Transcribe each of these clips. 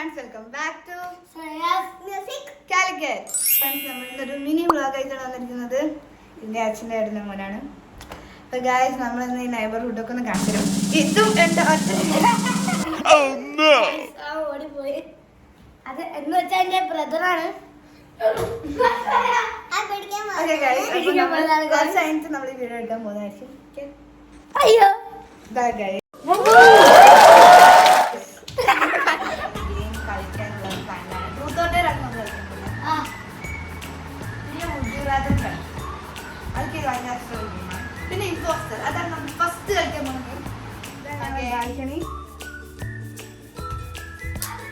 Friends welcome back to music Calicut. Friends നമ്മളിന്നൊരു mini വ്ളോഗായിട്ടാണ് വന്നിരിക്കുന്നത്. എൻ്റെ അച്ഛൻ്റെ ഏട്ടൻ്റെ മോനാണ്. അപ്പോൾ ഗായ്സ് നമ്മളിന്ന് ഈ നൈബർഹുഡ് ഒക്കെ ഒന്ന് കാണിച്ചു. ഇതും എൻ്റെ ഓടിപ്പോയി. അത് എന്ന് വെച്ചാൽ എൻ്റെ ബ്രദറാണ്. കുറച്ച് കഴിഞ്ഞിട്ട് നമ്മൾ ഈ വീഡിയോ എടുക്കാൻ പോകുന്നതായിരിക്കും. അയ്യോ പിന്നെ ഇമ്പോസ്റ്റർ അതാണ് നമ്മൾ ഫസ്റ്റ് കളിക്കാൻ പോകുന്നത്. ബാൽക്കണി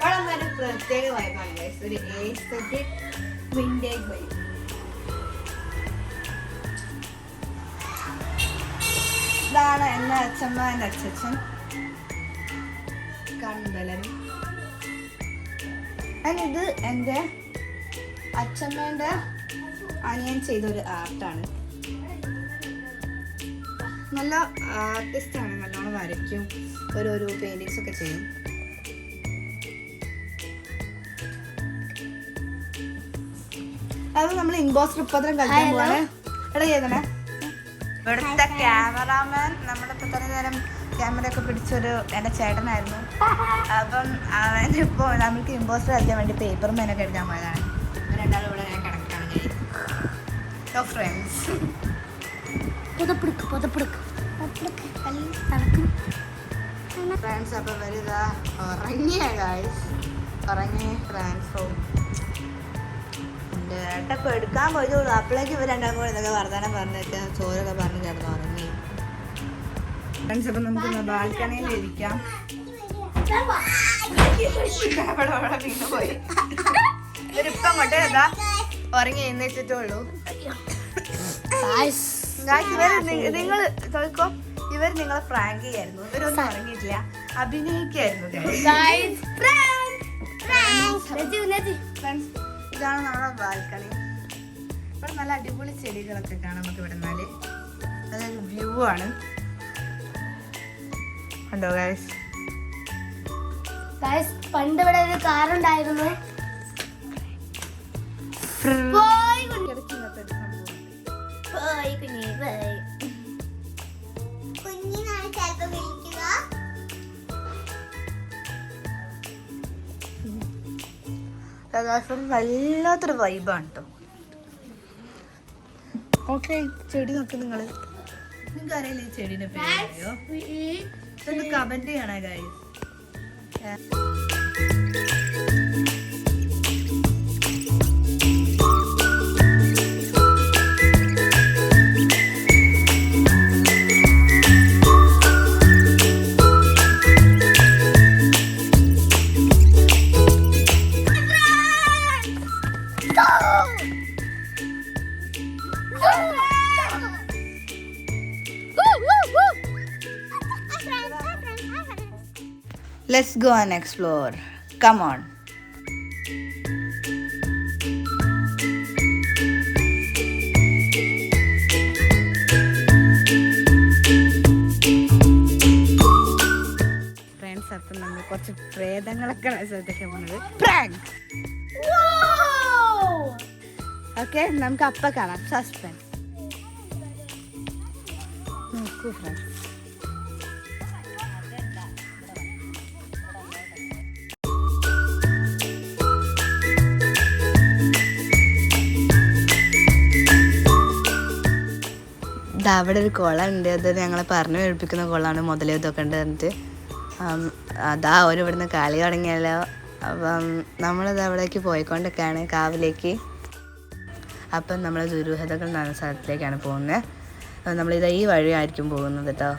വളരെ പ്രത്യേക വൈബാണ് ഗൈസ്. ഒരു എസ്തെറ്റിക് വിൻറ്റേജ് വൈബ്. ഇതാണ് എൻ്റെ അച്ഛമ്മ, എൻ്റെ അച്ഛൻ കൺബലൻ. ഇത് എൻ്റെ അച്ഛമ്മേൻ്റെ അനിയൻ ചെയ്തൊരു ആർട്ടാണ്. നല്ല ആർട്ടിസ്റ്റാണ്, നല്ലോണം വരയ്ക്കും, ഓരോരോ പെയിന്റിങ്സ് ഒക്കെ ചെയ്യും. അത് നമ്മൾ ഇമ്പോസ്റ്റർ ഉപദ്രം കളിക്കാൻ പോവാണ്. എവിടെ ചെയ്തണേ ഇവിടുത്തെ ക്യാമറാമാൻ നമ്മുടെ ഇപ്പൊ തന്നെ നേരം ക്യാമറ ഒക്കെ പിടിച്ചൊരു എൻ്റെ ചേട്ടനായിരുന്നു. അപ്പം അവനിപ്പോൾ നമുക്ക് ഇമ്പോസ്റ്റർ കളിക്കാൻ വേണ്ടി പേപ്പർ മേനൊക്കെ എടുക്കാൻ പോയതാണ്. രണ്ടാളും ഇവിടെ ഞാൻ കിടക്കാണ്. ഫ്രണ്ട്സ് ഫ്രണ്ട്സ് അപ്പം വരുതാ ഉറങ്ങിയ ഗായ്സ്, ഉറങ്ങി ഫ്രണ്ട്സ്. ഏട്ടപ്പം എടുക്കാൻ പോയതുള്ളൂ. അപ്പോഴേക്ക് ഇവർ രണ്ടാം കൂടെ ഇതൊക്കെ വർത്തമാനം പറഞ്ഞൊക്കെ ചോറൊക്കെ പറഞ്ഞ് കിടന്ന് ഉറങ്ങി. ഫ്രണ്ട്സ് അപ്പം നമുക്ക് ബാൽക്കണിയിൽ ഇരിക്കാം. വീണ് പോയി. ഇവരിപ്പം അങ്ങോട്ട് ഏതാ ഉറങ്ങി എഴുന്നേറ്റിട്ടുള്ളൂ. നിങ്ങൾ ചോദിക്കോ, ഇവർ നിങ്ങളെ പ്രാങ്ക് ചെയ്യായിരുന്നു. ഇവരൊന്നും ഉറങ്ങിയിട്ടില്ല, അഭിനയിക്കായിരുന്നു. ഇതാണ് നമ്മുടെ ബാൽക്കണി. ഇവിടെ നല്ല അടിപൊളി ചെടികളൊക്കെ കാണാം നമുക്ക് ഇവിടെ നിന്നാല്. അതൊരു വ്യൂ ആണ് കണ്ടോ ഗൈസ്. പണ്ട് ഇവിടെ ഒരു കാറുണ്ടായിരുന്നു. വല്ലാത്തൊരു വൈബാണ് കേട്ടോ. ഓക്കെ, ചെടി നോക്ക് നിങ്ങള്. നിങ്ങൾക്ക് അറിയില്ല ഈ ചെടീന്റെ പേരോ? ഇതൊന്ന് കമന്റ് ചെയ്യണേ guys. Let's go and explore. Come on. Friends അപ്പം നമ്മൾ കുറച്ച് പ്രേതങ്ങളൊക്കെ ശ്രദ്ധിക്കാൻ പോകുന്നത് പ്രാങ്ക്. ഓക്കെ, നമുക്ക് അപ്പം കാണാം. സസ്പെൻസ് നോക്കൂ ഫ്രണ്ട്സ്. അവിടെ ഒരു കുളമുണ്ട്. അത് ഞങ്ങളെ പറഞ്ഞു കേൾപ്പിക്കുന്ന കുളമാണ്. മുതലേ ഇതൊക്കെ ഉണ്ട് പറഞ്ഞിട്ട് അതാ ഒരു ഇവിടുന്ന് കളി തുടങ്ങിയല്ലോ. അപ്പം നമ്മളിത് അവിടേക്ക് പോയിക്കൊണ്ടൊക്കെയാണ്, കാവിലേക്ക്. അപ്പം നമ്മൾ ദുരൂഹതകൾ എന്ന സ്ഥലത്തിലേക്കാണ് പോകുന്നത്. നമ്മളിത് ഈ വഴിയായിരിക്കും പോകുന്നത് കേട്ടോ.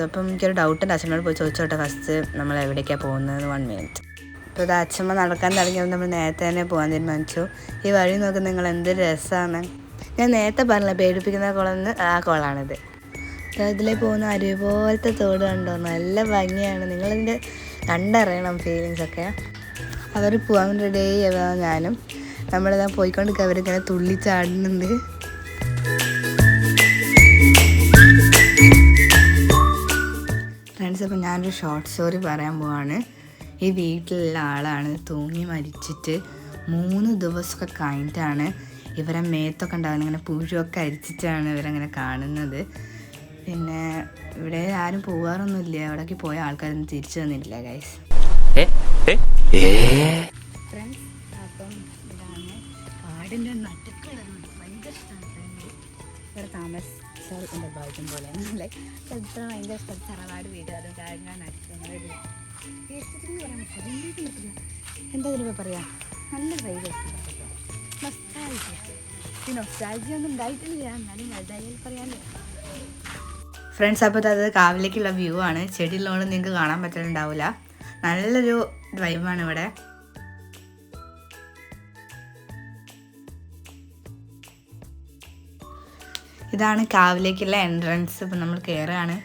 അപ്പം എനിക്കൊരു ഡൗട്ടുണ്ട്. അച്ഛനോട് പോയി ചോദിച്ചോട്ടെ ഫസ്റ്റ് നമ്മൾ എവിടേക്കാണ് പോകുന്നത്. 1 മിനിറ്റ്. അപ്പോൾ ഇത് അച്ഛമ്മ നടക്കാൻ തുടങ്ങിയപ്പോൾ നമ്മൾ നേരത്തെ തന്നെ പോകാൻ തീരുമാനിച്ചു. ഈ വഴി നോക്കുന്ന നിങ്ങൾ എന്ത് രസമാണ്. ഞാൻ നേരത്തെ പറഞ്ഞില്ല പേടിപ്പിക്കുന്ന കുളമെന്ന്, ആ കുളമാണിത്. ഇതിലേ പോകുന്ന അരുവി പോലത്തെ തോട് കണ്ടോ, നല്ല ഭംഗിയാണ്. നിങ്ങളിതിൻ്റെ കണ്ടറിയണം ഫീലിങ്സൊക്കെ. അവർ പോകാൻ റെഡി ആയി ഞാനും. നമ്മളിതാ പോയിക്കൊണ്ടിരിക്കുക. അവരിങ്ങനെ തുള്ളിച്ചാടുന്നുണ്ട്. ഫ്രണ്ട്സ്, അപ്പോൾ ഞാനൊരു ഷോർട്ട് സ്റ്റോറി പറയാൻ പോവാണ്. ഈ വീട്ടിലുള്ള ആളാണ് തൂങ്ങി മരിച്ചിട്ട് 3 ദിവസമൊക്കെ കഴിഞ്ഞിട്ടാണ് ഇവരെ മേത്തൊക്കെ ഉണ്ടാകുന്നത്. ഇങ്ങനെ പുഴുവൊക്കെ അരിച്ചിട്ടാണ് ഇവരങ്ങനെ കാണുന്നത്. പിന്നെ ഇവിടെ ആരും പോകാറൊന്നുമില്ല. അവിടേക്ക് പോയ ആൾക്കാരൊന്നും തിരിച്ചു വന്നിട്ടില്ല ഗൈസ്. ഫ്രണ്ട്സ്, അപ്പം ഇതാണ് കാടിൻ്റെ നടുക്കുള്ളത്. ഭയങ്കര ഇഷ്ടമാണ് ഇവിടെ താമസിച്ചാൽ എൻ്റെ ഭാഗ്യം പോലെയാണ്. ലൈക്ക് എത്ര ഭയങ്കര ഇഷ്ടം. തറവാട് വീട്, അത് കാടിൻ്റെ നടുക്കുന്നത് പറയാൻ പറ്റില്ല. എന്താ ഇതിനിപ്പോൾ പറയാം, നല്ല വൈബ് നൊസ്റ്റാൾജിയ ഒന്നും ഉണ്ടായിട്ടില്ല, എന്നാലും വലുതായാലും പറയാമല്ലോ. ഫ്രണ്ട്സ്, അപ്പോൾ അത് കാവിലേക്കുള്ള വ്യൂ ആണ്. ചെടിയുള്ളതുകൊണ്ട് നിങ്ങൾക്ക് കാണാൻ പറ്റുന്നുണ്ടാവില്ല. നല്ലൊരു വൈബാണ് ഇവിടെ. ഇതാണ് കാവിലേക്കുള്ള എൻട്രൻസ്. ഇപ്പം നമ്മൾ കയറുകയാണ്.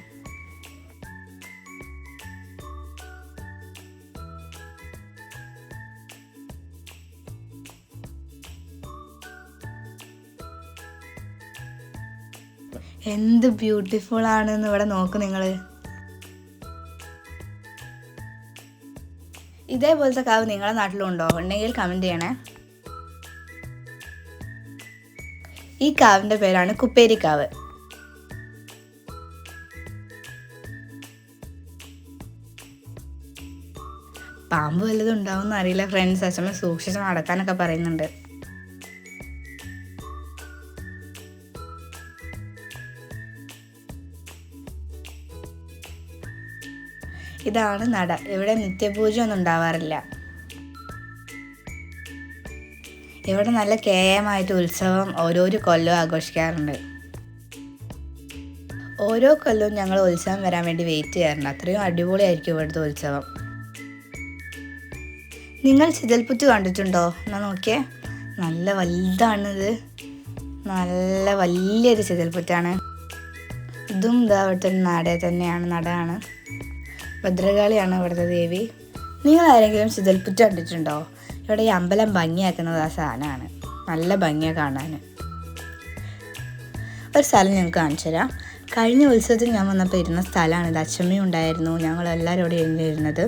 എന്ത് ബ്യൂട്ടിഫുൾ ആണെന്ന് ഇവിടെ നോക്ക് നിങ്ങൾ. ഇതേപോലത്തെ കാവ് നിങ്ങളുടെ നാട്ടിലുണ്ടോ? ഉണ്ടെങ്കിൽ കമൻറ്റ് ചെയ്യണേ. ഈ കാവിൻ്റെ പേരാണ് കുപ്പേരിക്കാവ്. പാമ്പ് വല്ലതും ഉണ്ടാവുമെന്ന് അറിയില്ല ഫ്രണ്ട്സ്. അച്ഛമ്മ സൂക്ഷിച്ച് നടക്കാനൊക്കെ പറയുന്നുണ്ട്. ഇതാണ് നട. ഇവിടെ നിത്യപൂജ ഒന്നും ഉണ്ടാവാറില്ല. ഇവിടെ നല്ല കേയമായിട്ട് ഉത്സവം ഓരോരോ കൊല്ലവും ആഘോഷിക്കാറുണ്ട്. ഓരോ കൊല്ലവും ഞങ്ങൾ ഉത്സവം വരാൻ വേണ്ടി വെയിറ്റ് ചെയ്യാറുണ്ട്. അത്രയും അടിപൊളിയായിരിക്കും ഇവിടുത്തെ ഉത്സവം. നിങ്ങൾ ചിതൽപുറ്റ് കണ്ടിട്ടുണ്ടോ? എന്നാൽ നോക്കിയേ, നല്ല വലുതാണിത്. നല്ല വലിയൊരു ചിതൽപുറ്റാണ്. ഇതും ഇതാ ഇവിടുത്തെ നടാണ്. ഭദ്രകാളിയാണ് ഇവിടുത്തെ ദേവി. നിങ്ങൾ ആരെങ്കിലും ചിതൽപുറ്റ് കണ്ടിട്ടുണ്ടോ? ഇവിടെ ഈ അമ്പലം ഭംഗിയാക്കുന്നത് ആ സാധനമാണ്. നല്ല ഭംഗിയാണ് കാണാൻ. ഒരു സ്ഥലം ഞങ്ങൾക്ക് കാണിച്ചു തരാം. കഴിഞ്ഞ ഉത്സവത്തിൽ ഞാൻ വന്നപ്പോൾ ഇരുന്ന സ്ഥലമാണിത്. അച്ഛമ്മയും ഉണ്ടായിരുന്നു, ഞങ്ങളെല്ലാവരും ഇവിടെ ഇരുന്നിരുന്നത്.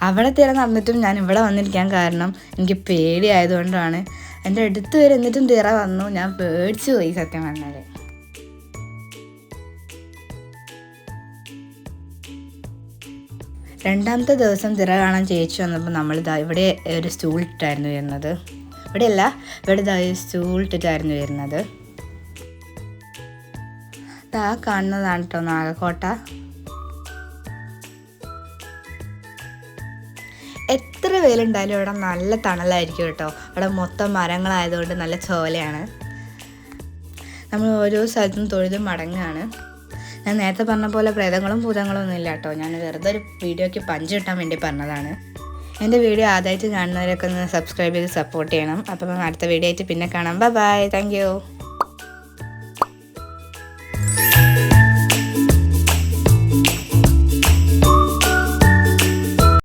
അവിടെ തിര നടന്നിട്ടും ഞാൻ ഇവിടെ വന്നിരിക്കാൻ കാരണം എനിക്ക് പേടിയായതുകൊണ്ടാണ്. എൻ്റെ അടുത്ത് വരെ എന്നിട്ടും തിറ വന്നു. ഞാൻ പേടിച്ചു പോയി സത്യം പറഞ്ഞാൽ. രണ്ടാമത്തെ ദിവസം തിറ കാണാൻ ചേച്ചി വന്നപ്പോൾ നമ്മളിതാ ഇവിടെ ഒരു സ്റ്റൂൾ ഇട്ടായിരുന്നു വരുന്നത്. ഇവിടെയല്ല, ഇവിടെ ഇതാ സ്റ്റൂൾ ഇട്ടിട്ടായിരുന്നു വരുന്നത്. ഇതാ കാണുന്നതാണ് കേട്ടോ നാഗക്കോട്ട. എത്ര വെയിലുണ്ടായാലും ഇവിടെ നല്ല തണലായിരിക്കും കേട്ടോ. ഇവിടെ മൊത്തം മരങ്ങളായതുകൊണ്ട് നല്ല ചോലയാണ്. നമ്മൾ ഓരോ സ്ഥലത്തും തൊഴുതും മടങ്ങുകയാണ്. ഞാൻ നേരത്തെ പറഞ്ഞ പോലെ പ്രേതങ്ങളും ഭൂതങ്ങളും ഒന്നും ഇല്ല കേട്ടോ. ഞാൻ വെറുതെ ഒരു വീഡിയോയ്ക്ക് പഞ്ച് കിട്ടാൻ വേണ്ടി പറഞ്ഞതാണ്. എൻ്റെ വീഡിയോ ആദ്യമായിട്ട് കാണുന്നവരൊക്കെ ഒന്ന് സബ്സ്ക്രൈബ് ചെയ്ത് സപ്പോർട്ട് ചെയ്യണം. അപ്പം അടുത്ത വീഡിയോ ആയിട്ട് പിന്നെ കാണാം. Bye, thank U.